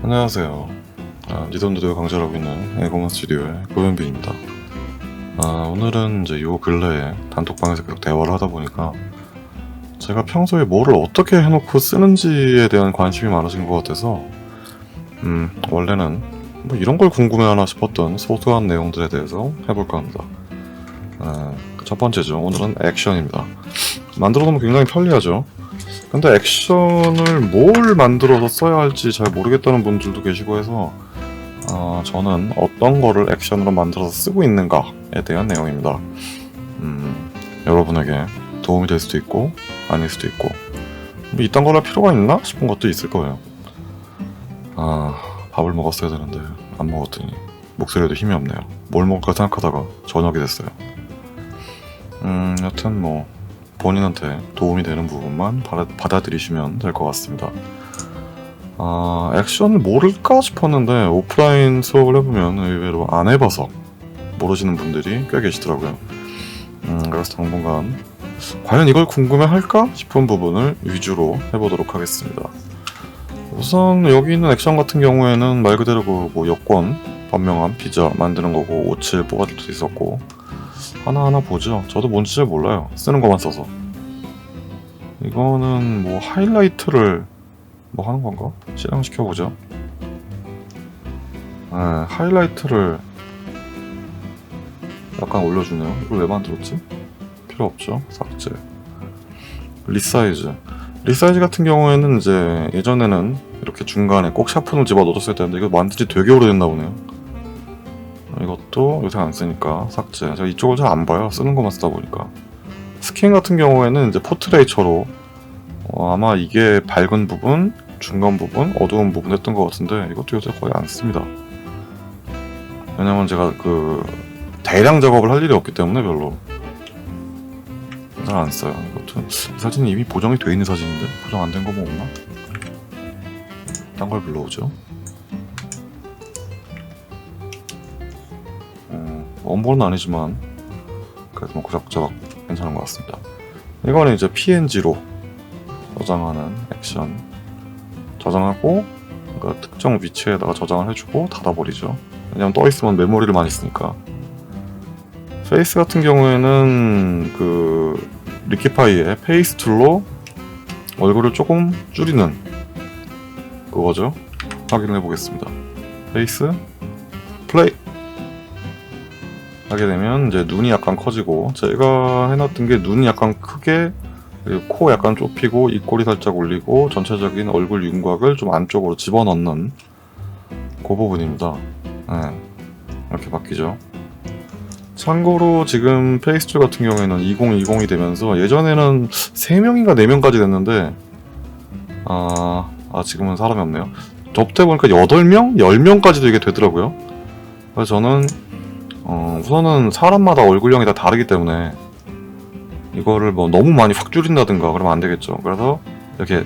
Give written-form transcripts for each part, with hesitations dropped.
안녕하세요. 니던들을 강좌하고 있는 에고먼 스튜디오의 고현빈입니다. 오늘은 이제 요 근래에 단톡방에서 계속 대화를 하다 보니까 제가 평소에 뭐를 어떻게 해놓고 쓰는지에 대한 관심이 많아진 것 같아서 원래는 뭐 이런 걸 궁금해하나 싶었던 소소한 내용들에 대해서 해볼까 합니다. 첫 번째죠. 오늘은 액션입니다. 만들어 놓으면 굉장히 편리하죠. 근데 액션을 뭘 만들어서 써야 할지 잘 모르겠다는 분들도 계시고 해서 저는 어떤 거를 액션으로 만들어서 쓰고 있는가에 대한 내용입니다. 여러분에게 도움이 될 수도 있고 아닐 수도 있고 뭐 이딴 걸 할 필요가 있나 싶은 것도 있을 거예요. 밥을 먹었어야 되는데 안 먹었더니 목소리에도 힘이 없네요. 뭘 먹을까 생각하다가 저녁이 됐어요. 여튼 뭐 본인한테 도움이 되는 부분만 받아들이시면 될 것 같습니다. 액션을 모를까 싶었는데 오프라인 수업을 해보면 의외로 안 해봐서 모르시는 분들이 꽤 계시더라고요. 그래서 당분간 과연 이걸 궁금해할까 싶은 부분을 위주로 해보도록 하겠습니다. 우선 여기 있는 액션 같은 경우에는 말 그대로 뭐 여권, 번명함, 피자 만드는 거고 옷을 뽑아줄 수 있었고 하나하나 보죠. 저도 뭔지 잘 몰라요. 쓰는 것만 써서. 이거는 뭐 하이라이트를 뭐 하는 건가? 실행시켜보죠. 하이라이트를 약간 올려주네요. 이걸 왜 만들었지? 필요 없죠. 삭제. 리사이즈. 리사이즈 같은 경우에는 이제 예전에는 이렇게 중간에 꼭 샤픈을 집어 넣었어야 되는데 이거 만든 지 되게 오래됐나 보네요. 이것도 요새 안 쓰니까 삭제. 제가 이쪽을 잘 안 봐요. 쓰는 것만 쓰다 보니까. 스킨 같은 경우에는 이제 포트레이처로 아마 이게 밝은 부분, 중간 부분, 어두운 부분 했던 것 같은데 이것도 요새 거의 안 씁니다. 왜냐면 제가 대량 작업을 할 일이 없기 때문에 별로 잘 안 써요. 이것도 이 사진은 이미 보정이 돼 있는 사진인데 보정 안 된 거 뭐 없나? 딴 걸 불러오죠. 원본은 아니지만 그래도 뭐 구작구작 괜찮은 것 같습니다. 이거는 이제 PNG로 저장하는 액션. 저장하고 그러니까 특정 위치에다가 저장을 해주고 닫아버리죠. 왜냐면 떠있으면 메모리를 많이 쓰니까. 페이스 같은 경우에는 리키파이의 페이스 툴로 얼굴을 조금 줄이는 그거죠. 확인해 보겠습니다. 페이스 플레이 하게 되면 이제 눈이 약간 커지고, 제가 해놨던 게 눈이 약간 크게, 그리고 코 약간 좁히고 입꼬리 살짝 올리고 전체적인 얼굴 윤곽을 좀 안쪽으로 집어넣는 그 부분입니다. 이렇게 바뀌죠. 참고로 지금 페이스툴 같은 경우에는 2020이 되면서 예전에는 3명인가 4명까지 됐는데 지금은 사람이 없네요. 접대 보니까 8명? 10명까지도 이게 되더라고요. 그래서 저는 우선은 사람마다 얼굴형이 다 다르기 때문에 이거를 뭐 너무 많이 확 줄인다든가 그러면 안 되겠죠. 그래서 이렇게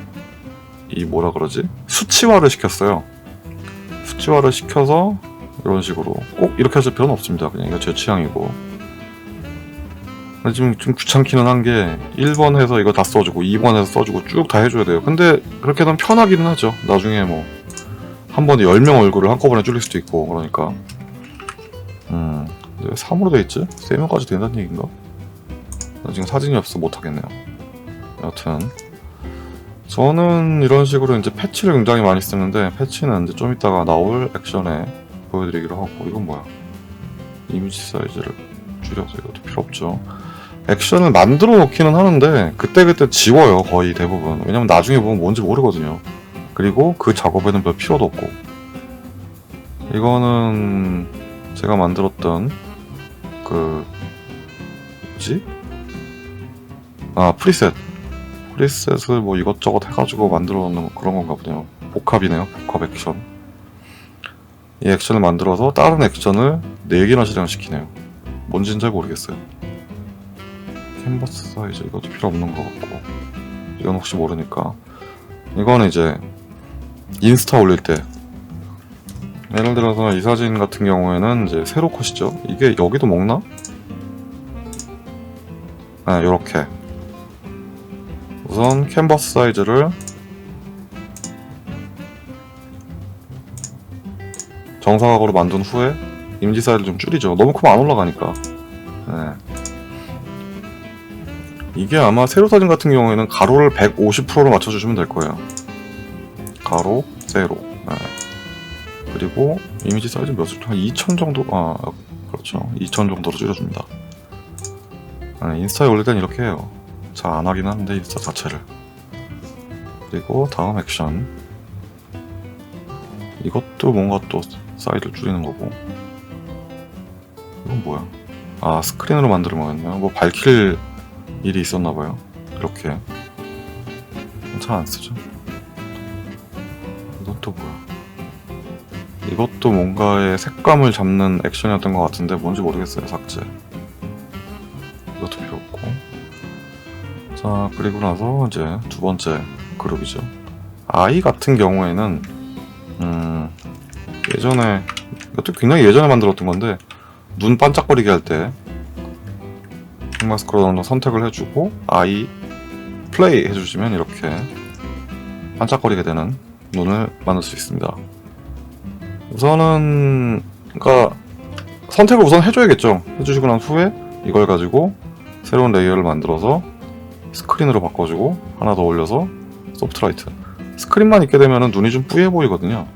수치화를 시켰어요. 수치화를 시켜서 이런 식으로 꼭 이렇게 하실 필요는 없습니다. 그냥 이거 제 취향이고. 근데 지금 좀 귀찮기는 한 게 1번 해서 이거 다 써주고 2번 해서 써주고 쭉 다 해줘야 돼요. 근데 그렇게 하면 편하기는 하죠. 나중에 뭐 한 번에 10명 얼굴을 한꺼번에 줄일 수도 있고 그러니까. 왜 3으로 돼있지? 3명까지 된다는 얘기인가? 나 지금 사진이 없어서 못하겠네요. 여튼 저는 이런 식으로 이제 패치를 굉장히 많이 쓰는데, 패치는 이제 좀 이따가 나올 액션에 보여드리기로 하고. 이건 뭐야? 이미지 사이즈를 줄여서 이것도 필요 없죠. 액션을 만들어 놓기는 하는데 그때그때 지워요. 거의 대부분. 왜냐면 나중에 보면 뭔지 모르거든요. 그리고 그 작업에는 별 필요도 없고. 이거는 제가 만들었던 프리셋을 뭐 이것저것 해가지고 만들어 놓는 그런 건가 보네요. 복합이네요. 복합 액션. 이 액션을 만들어서 다른 액션을 4개나 실행시키네요. 뭔지는 잘 모르겠어요. 캔버스 사이즈 이것도 필요 없는 것 같고, 이건 혹시 모르니까. 이거는 이제 인스타 올릴 때, 예를 들어서 이 사진 같은 경우에는 이제 세로 컷이죠. 이게 여기도 먹나? 요렇게 우선 캔버스 사이즈를 정사각으로 만든 후에 이미지 사이즈를 좀 줄이죠. 너무 크면 안 올라가니까. 네. 이게 아마 세로 사진 같은 경우에는 가로를 150%로 맞춰주시면 될 거예요. 가로, 세로. 네. 그리고 이미지 사이즈 몇을 한 2000 정도, 그렇죠. 2000 정도로 줄여줍니다. 네, 인스타에 올릴 땐 이렇게 해요. 잘 안 하긴 하는데, 인스타 자체를. 그리고 다음 액션. 이것도 뭔가 또 사이즈를 줄이는 거고. 이건 뭐야? 아, 스크린으로 만드는 거였네요. 뭐 밝힐 일이 있었나봐요. 이렇게. 잘 안 쓰죠. 이건 또 뭐야? 이것도 뭔가의 색감을 잡는 액션이었던 것 같은데 뭔지 모르겠어요. 삭제. 이것도 필요 없고. 자, 그리고 나서 이제 두 번째 그룹이죠. 아이 같은 경우에는 예전에, 이것도 굉장히 예전에 만들었던 건데, 눈 반짝거리게 할 때 흑마스크로 어느 선택을 해주고 아이 플레이 해주시면 이렇게 반짝거리게 되는 눈을 만들 수 있습니다. 우선은 그러니까 선택을 우선 해줘야겠죠. 해주시고 난 후에 이걸 가지고 새로운 레이어를 만들어서 스크린으로 바꿔주고 하나 더 올려서 소프트라이트. 스크린만 있게 되면 눈이 좀 뿌예 보이거든요.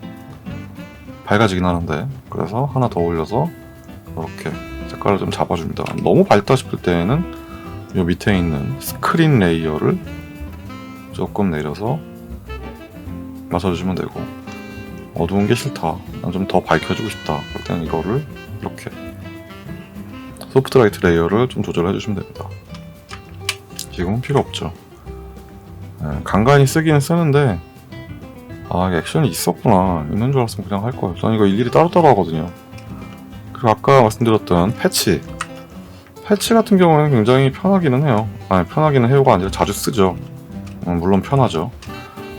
밝아지긴 하는데, 그래서 하나 더 올려서 이렇게 색깔을 좀 잡아줍니다. 너무 밝다 싶을 때에는 이 밑에 있는 스크린 레이어를 조금 내려서 맞춰주시면 되고, 어두운 게 싫다, 난 좀 더 밝혀주고 싶다 그럴 때는 이거를 이렇게 소프트라이트 레이어를 좀 조절해 주시면 됩니다. 지금은 필요 없죠. 간간히 쓰기는 쓰는데, 이게 액션이 있었구나, 있는 줄 알았으면 그냥 할 거예요. 저는 이거 일일이 따로따로 하거든요. 그리고 아까 말씀드렸던 패치 같은 경우는 굉장히 편하기는 해요. 편하기는 해요가 아니라 자주 쓰죠. 물론 편하죠.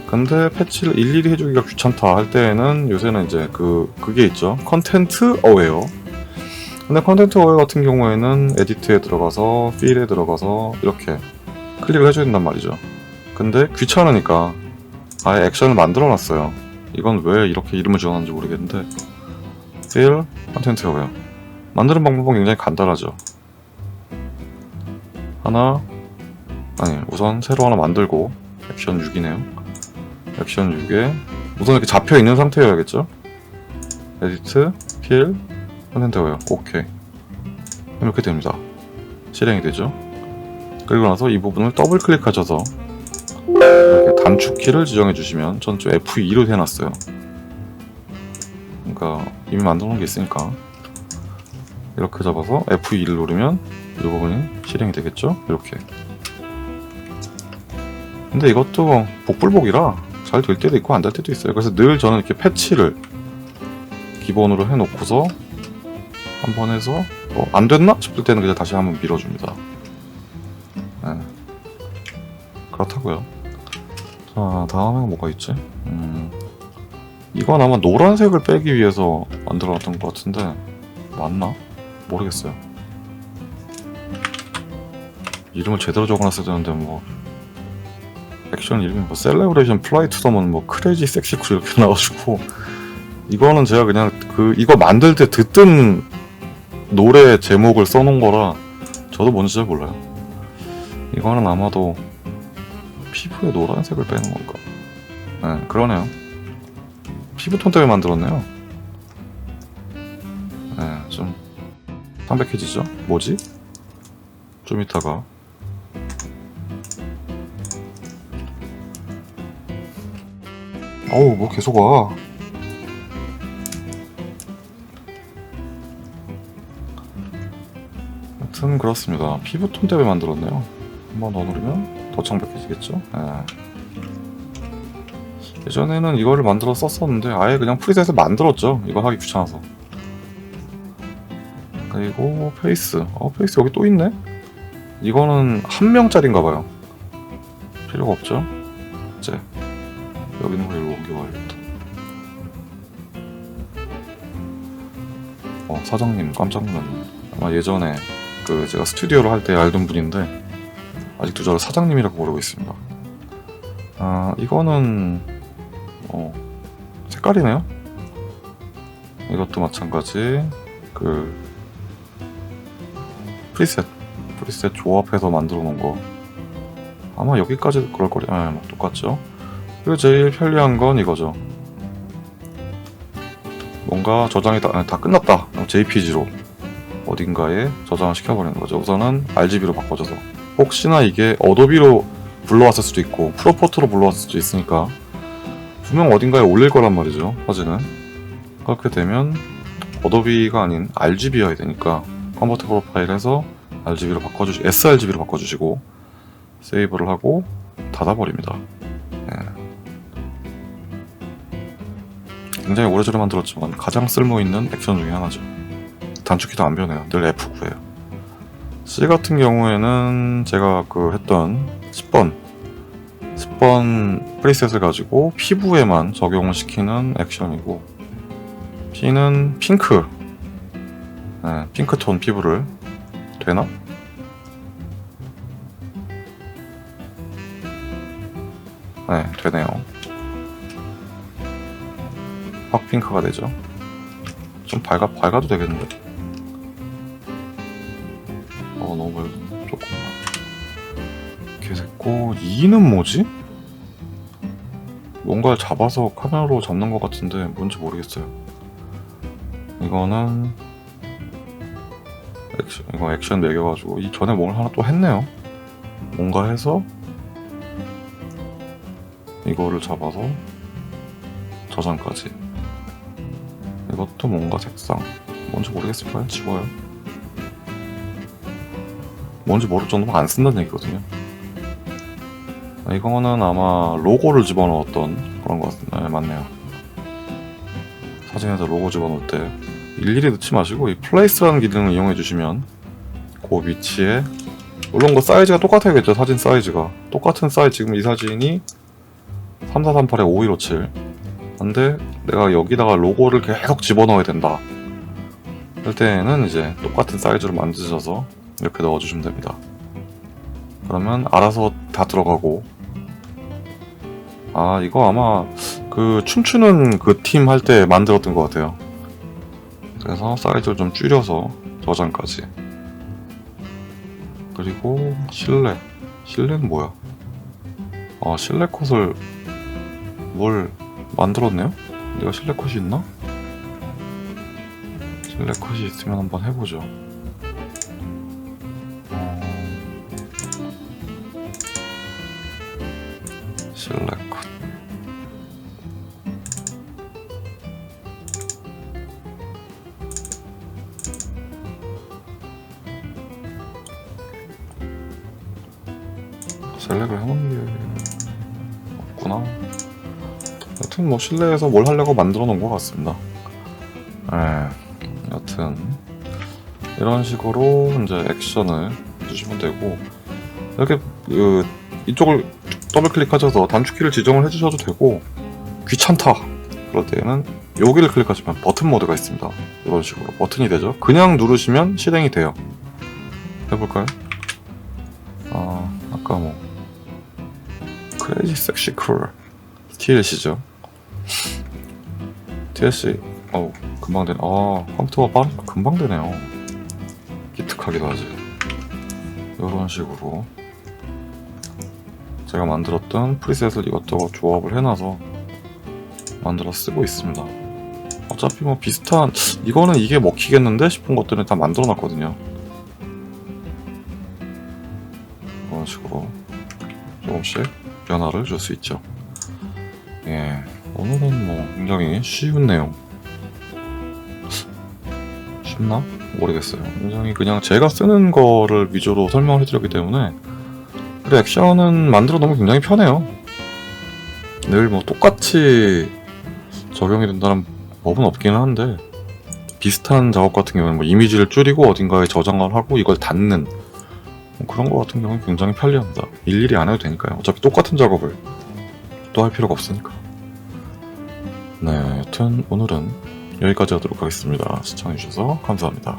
근데 패치를 일일이 해주기가 귀찮다 할 때에는 요새는 이제 그게 있죠. 컨텐트 어웨어. 근데 컨텐트 어웨어 같은 경우에는 에디트에 들어가서 필에 들어가서 이렇게 클릭을 해줘야 된단 말이죠. 근데 귀찮으니까 아예 액션을 만들어 놨어요. 이건 왜 이렇게 이름을 지어놨는지 모르겠는데, 필 컨텐트 어웨어 만드는 방법은 굉장히 간단하죠. 우선 새로 하나 만들고, 액션 6이네요. 액션 6에 우선 이렇게 잡혀있는 상태여야겠죠. 에디트, 필, 컨텐트 어웨어. 오케이. 이렇게 됩니다. 실행이 되죠. 그리고 나서 이 부분을 더블 클릭하셔서 이렇게 단축키를 지정해 주시면, 저는 좀 F2로 해놨어요. 그러니까 이미 만들어 놓은 게 있으니까 이렇게 잡아서 F2를 누르면 이 부분이 실행이 되겠죠? 이렇게. 근데 이것도 복불복이라 잘 될 때도 있고 안 될 때도 있어요. 그래서 늘 저는 이렇게 패치를 기본으로 해놓고서 한번 해서 안 됐나 싶을 때는 그냥 다시 한번 밀어줍니다. 그렇다고요. 자, 다음에 뭐가 있지? 이건 아마 노란색을 빼기 위해서 만들어놨던 것 같은데 맞나? 모르겠어요. 이름을 제대로 적어놨어야 되는데 뭐 액션 이름이 뭐 셀레브레이션 플라이 투 더문 뭐 크레이지 섹시 쿨 이렇게 나와가지고, 이거는 제가 그냥 이거 만들 때 듣던 노래 제목을 써놓은 거라 저도 뭔지 잘 몰라요. 이거는 아마도 피부에 노란색을 빼는 건가? 네, 그러네요. 피부톤 때문에 만들었네요. 네, 좀 창백해지죠? 뭐지? 좀 이따가 뭐 계속 와. 하여튼 그렇습니다. 피부톤 때문에 만들었네요. 한번 더 누르면 더 창백해지겠죠? 예전에는 이거를 만들어 썼었는데 아예 그냥 프리셋을 만들었죠. 이거 하기 귀찮아서. 그리고 페이스. 페이스 여기 또 있네? 이거는 한 명짜리인가봐요. 필요가 없죠? 이제 여기 있는 걸 일로 옮겨와야겠다. 사장님 깜짝 놀랐네. 아마 예전에 제가 스튜디오를 할 때 알던 분인데 아직도 저를 사장님이라고 부르고 있습니다. 이거는 색깔이네요. 이것도 마찬가지 그 프리셋 조합해서 만들어 놓은 거 아마 여기까지 그럴 거리. 똑같죠. 그리고 제일 편리한 건 이거죠. 뭔가 저장이 다 끝났다. JPG로 어딘가에 저장을 시켜버리는 거죠. 우선은 RGB로 바꿔줘서 혹시나 이게 어도비로 불러왔을 수도 있고 프로포트로 불러왔을 수도 있으니까 분명 어딘가에 올릴 거란 말이죠. 사진은. 그렇게 되면 어도비가 아닌 RGB여야 되니까 컨버터 프로파일에서 RGB로 sRGB로 바꿔주시고 세이브를 하고 닫아버립니다. 굉장히 오래전에 만들었지만 가장 쓸모있는 액션 중에 하나죠. 단축키도 안 변해요. 늘 F9예요. C 같은 경우에는 제가 했던 10번 프리셋을 가지고 피부에만 적용을 시키는 액션이고, P는 핑크 핑크톤 피부를 되나? 네, 되네요. 확 핑크가 되죠. 좀 밝아도 되겠는데. 너무 밝았네. 조금만. 이렇게 됐고, 2는 뭐지? 뭔가를 잡아서 카메라로 잡는 것 같은데 뭔지 모르겠어요. 이거는 액션 매겨가지고 이 전에 뭘 하나 또 했네요. 뭔가 해서 이거를 잡아서 저장까지. 이것도 뭔가 색상 뭔지 모르겠을까요? 지워요. 뭔지 모를 정도면 안 쓴다는 얘기거든요. 이거는 아마 로고를 집어넣었던 그런 것 같습니다. 네, 맞네요. 사진에서 로고 집어넣을 때 일일이 넣지 마시고 이 플레이스라는 기능을 이용해 주시면 그 위치에, 물론 사이즈가 똑같아야겠죠. 사진 사이즈가 똑같은 사이즈. 지금 이 사진이 3438에 5157 근데 내가 여기다가 로고를 계속 집어넣어야 된다 할 때는 이제 똑같은 사이즈로 만드셔서 이렇게 넣어주시면 됩니다. 그러면 알아서 다 들어가고. 이거 아마 춤추는 팀 할 때 만들었던 것 같아요. 그래서 사이즈를 좀 줄여서 저장까지. 그리고 실내는 뭐야? 실내 컷을 뭘 만들었네요? 내가 실내 컷이 있나? 실내 컷이 있으면 한번 해보죠. 실내 컷. 셀렉을 해놓는 게 없구나. 여튼 실내에서 뭘 하려고 만들어 놓은 것 같습니다. 여튼 이런 식으로 이제 액션을 해주시면 되고, 이렇게 이쪽을 더블 클릭하셔서 단축키를 지정을 해주셔도 되고, 귀찮다 그럴 때는 여기를 클릭하시면 버튼 모드가 있습니다. 이런 식으로 버튼이 되죠. 그냥 누르시면 실행이 돼요. 해볼까요? 아까 크레이지 섹시 쿨 TLC죠. TLC 금방 되네. 컴퓨터가 금방 되네요. 기특하기도 하지. 이런 식으로 제가 만들었던 프리셋을 이것저것 조합을 해놔서 만들어 쓰고 있습니다. 어차피 비슷한, 이거는 이게 먹히겠는데 싶은 것들은 다 만들어 놨거든요. 이런 식으로 조금씩 변화를 줄 수 있죠. 오늘은 굉장히 쉬운 내용. 쉽나? 모르겠어요. 굉장히 그냥 제가 쓰는 거를 위주로 설명을 해드렸기 때문에. 그리고 액션은 만들어 놓으면 굉장히 편해요. 늘 똑같이 적용이 된다는 법은 없기는 한데, 비슷한 작업 같은 경우는 이미지를 줄이고 어딘가에 저장을 하고 이걸 닫는 그런 거 같은 경우는 굉장히 편리합니다. 일일이 안 해도 되니까요. 어차피 똑같은 작업을 또 할 필요가 없으니까. 네, 여튼 오늘은 여기까지 하도록 하겠습니다. 시청해주셔서 감사합니다.